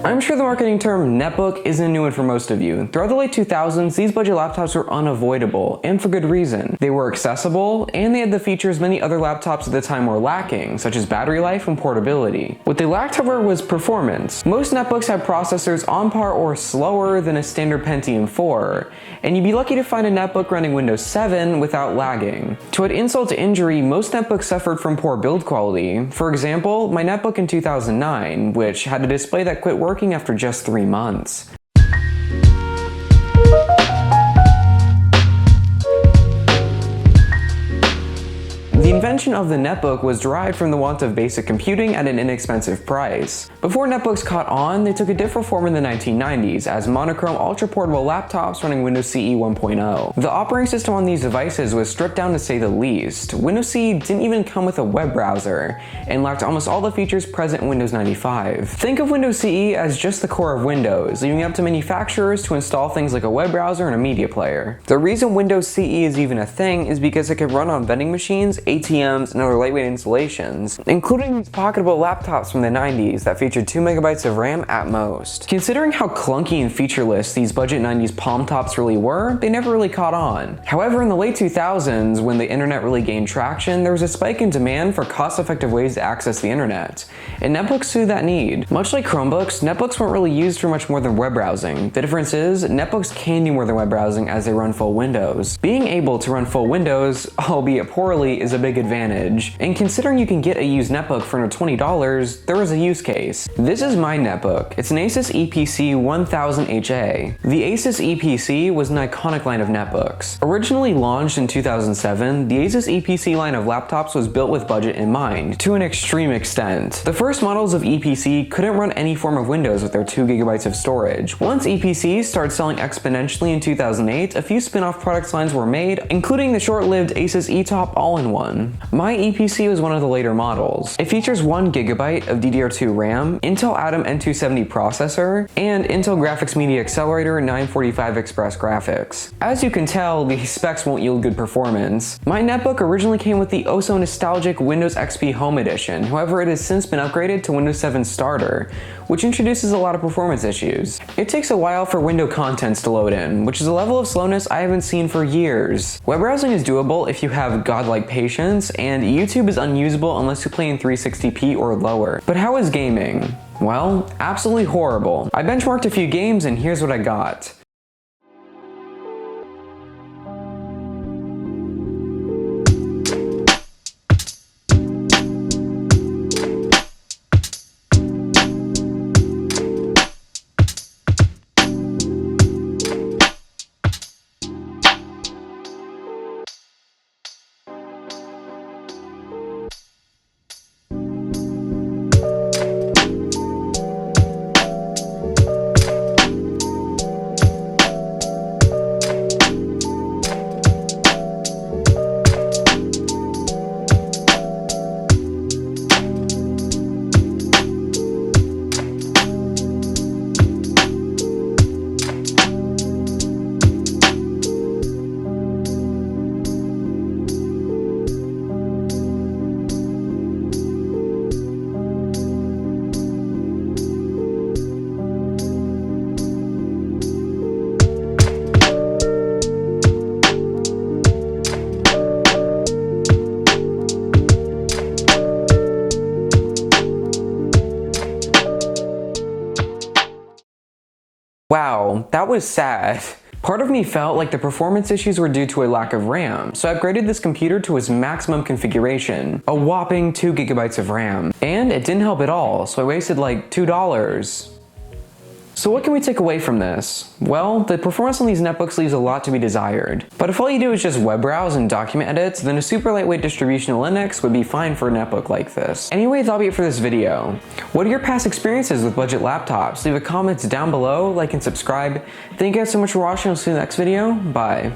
I'm sure the marketing term netbook isn't a new one for most of you. Throughout the late 2000s, these budget laptops were unavoidable, and for good reason. They were accessible, and they had the features many other laptops at the time were lacking, such as battery life and portability. What they lacked, however, was performance. Most netbooks have processors on par or slower than a standard Pentium 4, and you'd be lucky to find a netbook running Windows 7 without lagging. To add insult to injury, most netbooks suffered from poor build quality. For example, my netbook in 2009, which had a display that quit working after just 3 months. The invention of the netbook was derived from the want of basic computing at an inexpensive price. Before netbooks caught on, they took a different form in the 1990s as monochrome ultra-portable laptops running Windows CE 1.0. The operating system on these devices was stripped down to say the least. Windows CE didn't even come with a web browser, and lacked almost all the features present in Windows 95. Think of Windows CE as just the core of Windows, leaving it up to manufacturers to install things like a web browser and a media player. The reason Windows CE is even a thing is because it can run on vending machines, ATMs, and other lightweight installations, including these pocketable laptops from the 90s that featured 2 MB of RAM at most. Considering how clunky and featureless these budget 90s palm tops really were, they never really caught on. However, in the late 2000s, when the internet really gained traction, there was a spike in demand for cost-effective ways to access the internet, and netbooks suited that need. Much like Chromebooks, netbooks weren't really used for much more than web browsing. The difference is, netbooks can do more than web browsing as they run full Windows. Being able to run full Windows, albeit poorly, is a big advantage, and considering you can get a used netbook for under $20, there was a use case. This is my netbook. It's an Asus EPC 1000HA. The Asus EPC was an iconic line of netbooks. Originally launched in 2007, the Asus EPC line of laptops was built with budget in mind, to an extreme extent. The first models of EPC couldn't run any form of Windows with their 2 GB of storage. Once EPCs started selling exponentially in 2008, a few spin-off product lines were made, including the short-lived Asus eTop all-in-one. My EPC was one of the later models. It features 1 GB of DDR2 RAM, Intel Atom N270 processor, and Intel Graphics Media Accelerator 945 Express graphics. As you can tell, these specs won't yield good performance. My netbook originally came with the oh so nostalgic Windows XP Home Edition, however it has since been upgraded to Windows 7 Starter, which introduces a lot of performance issues. It takes a while for window contents to load in, which is a level of slowness I haven't seen for years. Web browsing is doable if you have godlike patience, and YouTube is unusable unless you play in 360p or lower. But how is gaming? Well, absolutely horrible. I benchmarked a few games and here's what I got. Wow, that was sad. Part of me felt like the performance issues were due to a lack of RAM, so I upgraded this computer to its maximum configuration, a whopping 2 GB of RAM. And it didn't help at all, so I wasted like $2. So what can we take away from this? Well, the performance on these netbooks leaves a lot to be desired. But if all you do is just web browse and document edits, then a super lightweight distribution of Linux would be fine for a netbook like this. Anyway, that'll be it for this video. What are your past experiences with budget laptops? Leave a comment down below, like and subscribe. Thank you guys so much for watching. I'll see you in the next video. Bye.